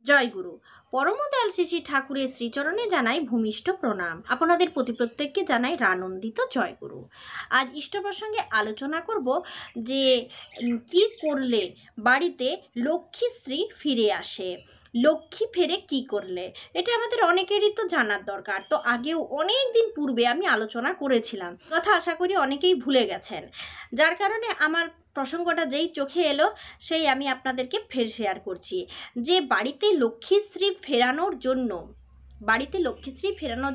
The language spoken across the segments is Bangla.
জয়গুরু। পরমদয়াল শ্রী ঠাকুরের শ্রীচরণে জানাই ভূমিষ্ঠ প্রণাম। আপনাদের প্রতি প্রত্যেককে জানাই রানন্দিত জয়গুরু। আজ ইষ্ট প্রসঙ্গে আলোচনা করব যে কি করলে বাড়িতে লক্ষ্মীশ্রী ফিরে আসে। লক্ষ্মী ফেরে কি করলে, এটা আমাদের অনেকেরই তো জানার দরকার। তো আগেও অনেক দিন পূর্বে আমি আলোচনা করেছিলাম, কথা আশা করি অনেকেই ভুলে গেছেন, যার কারণে আমার প্রসঙ্গটা যেই চোখে এলো সেই আমি আপনাদেরকে ফের শেয়ার করছি। যে বাড়িতে লক্ষ্মীশ্রী ফেরানোর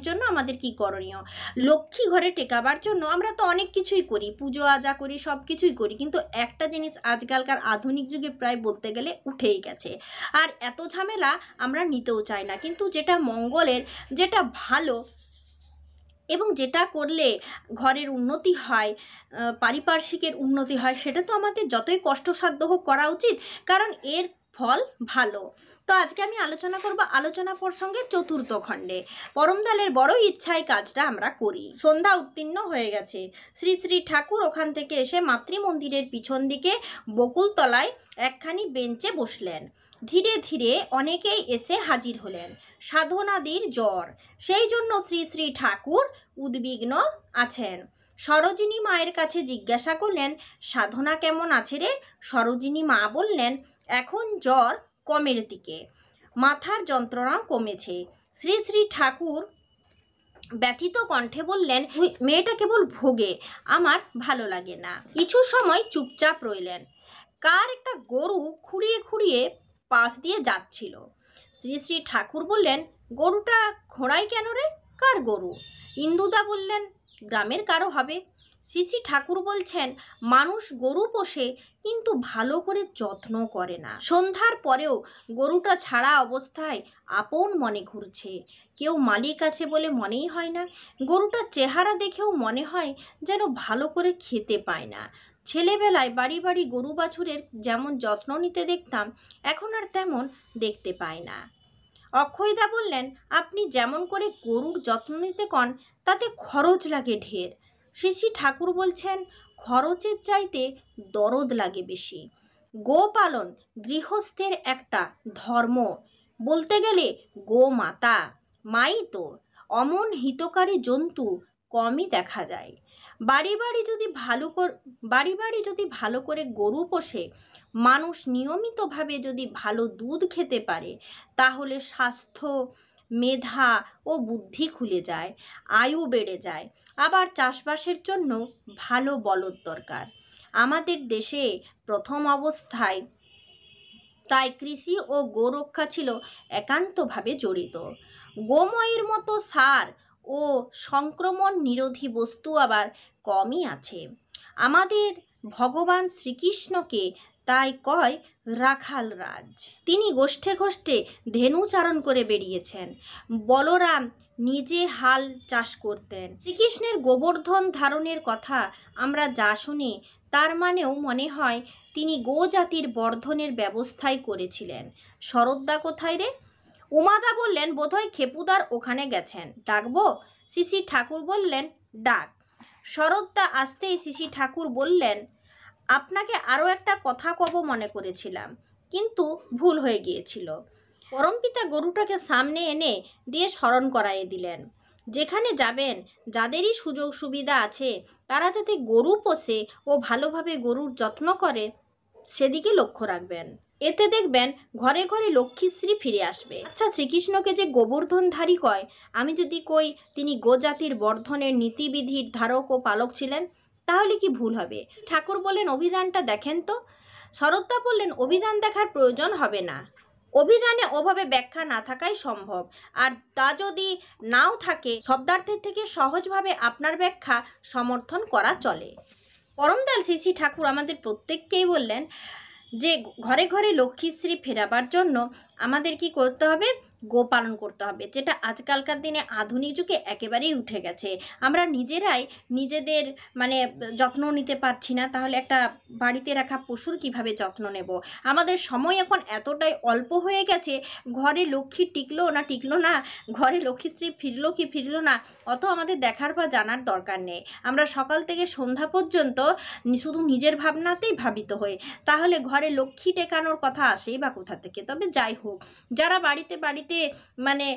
জন্য আমাদের কি করণীয়। লক্ষ্মী ঘরে টেকাবার জন্য আমরা তো অনেক কিছুই করি, পুজো আজা করি, সব কিছুই করি, কিন্তু একটা জিনিস আজকালকার আধুনিক যুগে প্রায় বলতে গেলে উঠেই গেছে। আর এত ঝামেলা আমরা নিতেও চাই না, কিন্তু যেটা মঙ্গলের, যেটা ভালো এবং যেটা করলে ঘরের উন্নতি হয়, পারিপার্শ্বিকের উন্নতি হয়, সেটা তো আমাদের যতই কষ্টসাধ্য হোক করা উচিত, কারণ এর ফল ভালো। তো আজকে আমি আলোচনা করব আলোচনা প্রসঙ্গের চতুর্থ খণ্ডে। পরমদয়ালের বড় ইচ্ছায় কাজটা আমরা করি। সন্ধ্যা উত্তীর্ণ হয়ে গেছে। শ্রী শ্রী ঠাকুর ওখান থেকে এসে মাতৃমন্দিরের পিছন দিকে বকুলতলায় একখানি বেঞ্চে বসলেন। ধীরে ধীরে অনেকেই এসে হাজির হলেন। সাধনাদির জ্বর, সেই জন্য শ্রী শ্রী ঠাকুর উদ্বিগ্ন আছেন। সরোজিনী মায়ের কাছে জিজ্ঞাসা করলেন, সাধনা কেমন আছে রে? সরোজিনী মা বললেন, এখন জ্বর কমের দিকে, মাথার যন্ত্রণাও কমেছে। শ্রী শ্রী ঠাকুর ব্যথিত কণ্ঠে বললেন, মেয়েটা কেবল ভোগে, আমার ভালো লাগে না। কিছু সময় চুপচাপ রইলেন। কার একটা গরু খুঁড়িয়ে খুঁড়িয়ে পাশ দিয়ে যাচ্ছিল। শ্রী শ্রী ঠাকুর বললেন, গরুটা খোঁড়াই কেন রে? কার গরু? ইন্দুদা বললেন, গ্রামের কারো হবে। শ্রী শ্রী ঠাকুর বলছেন, মানুষ গরু পোষে কিন্তু ভালো করে যত্ন করে না। সন্ধ্যার পরেও গরুটা ছাড়া অবস্থায় আপন মনে ঘুরছে, কেউ মালিক আছে বলে মনেই হয় না। গরুটার চেহারা দেখেও মনে হয় যেন ভালো করে খেতে পায় না। ছেলেবেলায় বাড়ি বাড়ি গরু বাছুরের যেমন যত্ন নিতে দেখতাম, এখন আর তেমন দেখতে পাই না। অক্ষয়দা বললেন, আপনি যেমন করে গরুর যত্ন নিতে কন তাতে খরচ লাগে ঢের। শ্রী শ্রী ঠাকুর বলছেন, খরচের চাইতে দরদ লাগে বেশি। গো পালন গৃহস্থের একটা ধর্ম, বলতে গেলে গো মাতা মাই তো। অমন হিতকারী জন্তু কমই দেখা যায়। বাড়ি বাড়ি যদি ভালো করে গরু পোষে, মানুষ নিয়মিতভাবে যদি ভালো দুধ খেতে পারে, তাহলে স্বাস্থ্য, মেধা ও বুদ্ধি খুলে যায়, আয়ু বেড়ে যায়। আবার চাষবাসের জন্য ভালো বলদ দরকার। আমাদের দেশে প্রথম অবস্থায় তাই কৃষি ও গোরক্ষা ছিল একান্তভাবে জড়িত। গোময়ের মতো সার ও সংক্রমণ নিরোধী বস্তু আবার কমই আছে। আমাদের ভগবান শ্রীকৃষ্ণকে তাই কয় রাখাল রাজ। তিনি গোষ্ঠে গোষ্ঠে ধেনু চারণ করে বেরিয়েছেন। বলরাম নিজে হাল চাষ করতেন। শ্রীকৃষ্ণের গোবর্ধন ধারণের কথা আমরা যা শুনি, তার মানেও মনে হয় তিনি গোজাতির বর্ধনের ব্যবস্থাই করেছিলেন। শরদ্দা কোথায় রে? উমাদা বললেন, বোধহয় খেপুদার ওখানে গেছেন, ডাকবো? শ্রী শ্রী ঠাকুর বললেন, ডাক। শরদ্দা আসতেই শ্রী শ্রী ঠাকুর বললেন, আপনাকে আরও একটা কথা কব মনে করেছিলাম, কিন্তু ভুল হয়ে গিয়েছিল। পরমপিতা গরুটাকে সামনে এনে দিয়ে স্মরণ করাইয়ে দিলেন, যেখানে যাবেন, যাদেরই সুযোগ সুবিধা আছে, তারা যাতে গরু পোষে ও ভালোভাবে গরুর যত্ন করে সেদিকে লক্ষ্য রাখবেন। এতে দেখবেন ঘরে ঘরে লক্ষ্মীশ্রী ফিরে আসবে। আচ্ছা, শ্রীকৃষ্ণকে যে গোবর্ধনধারী কয়, আমি যদি কই তিনি গোজাতির বর্ধনের নীতিবিধির ধারক ও পালক ছিলেন, তাহলে কি ভুল হবে? ঠাকুর বললেন, অভিধানটা দেখেন তো। শরদ্দা বললেন, অভিধান দেখার প্রয়োজন হবে না, অভিধানে ওভাবে ব্যাখ্যা না থাকাই সম্ভব, আর তা যদি নাও থাকে, শব্দার্থের থেকে সহজভাবে আপনার ব্যাখ্যা সমর্থন করা চলে। পরমদয়াল শ্রী শ্রী ঠাকুর আমাদের প্রত্যেককেই বললেন যে ঘরে ঘরে লক্ষ্মীশ্রী ফেরাবার জন্য আমাদের কি করতে হবে? গোপালন করতে হবে, যেটা আজকালকার দিনে আধুনিক যুগে একেবারেই উঠে গেছে। আমরা নিজেরাই নিজেদের মানে যত্ন নিতে পারছি না, তাহলে একটা বাড়িতে রাখা পশুর কিভাবে যত্ন নেব? আমাদের সময় এখন এতটাই অল্প হয়ে গেছে, ঘরে লক্ষ্মী টিকলো না, ঘরে লক্ষ্মীশ্রী ফিরলো কি ফিরলো না, অত আমাদের দেখার বা জানার দরকার নেই। আমরা সকাল থেকে সন্ধ্যা পর্যন্ত শুধু নিজের ভাবনাতেই ভাবিত হই, তাহলে ঘরে লক্ষ্মী টেকানোর কথা আসেই বা কোথা থেকে? তবে যাই হোক, যারা বাড়িতে বাড়িতে মানে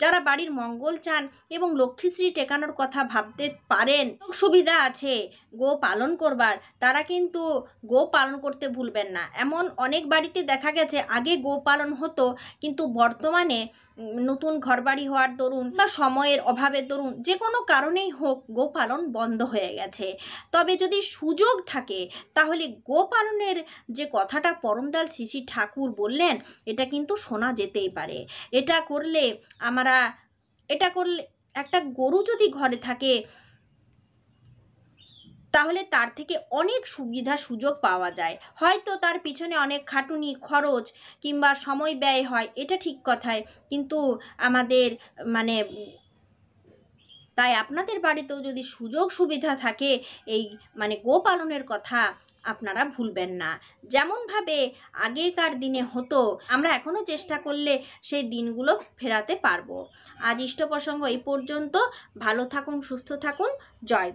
যারা বাড়ির মঙ্গল চান এবং লক্ষ্মীশ্রী টেকানোর কথা ভাবতে পারেন, সুবিধা আছে গো পালন করবার, তারা কিন্তু গো পালন করতে ভুলবেন না। এমন অনেক বাড়িতে দেখা গেছে আগে গো পালন হতো, কিন্তু বর্তমানে নতুন ঘরবাড়ি হওয়ার দরুন বা সময়ের অভাবের দরুন, যে কোনো কারণেই হোক গো পালন বন্ধ হয়ে গেছে। তবে যদি সুযোগ থাকে তাহলে গো পালনের যে কথাটা পরমদয়াল শ্রী শ্রী ঠাকুর বললেন, এটা কিন্তু শোনা যেতেই পারে। এটা করলে একটা গরু যদি ঘরে থাকে, তাহলে তার থেকে অনেক সুবিধা সুযোগ পাওয়া যায়। হয়তো তার পিছনে অনেক খাটুনি খরচ কিংবা সময় ব্যয় হয়, এটা ঠিক কথাই, কিন্তু আমাদের মানে তাই আপনাদের বাড়িতেও যদি সুযোগ সুবিধা থাকে এই গো পালনের কথা আপনারা ভুলবেন না। যেমনভাবে আগেকার দিনে হতো, আমরা এখনও চেষ্টা করলে সেই দিনগুলো ফেরাতে পারবো। আজ ইষ্ট প্রসঙ্গ এই পর্যন্ত। ভালো থাকুন, সুস্থ থাকুন। জয়।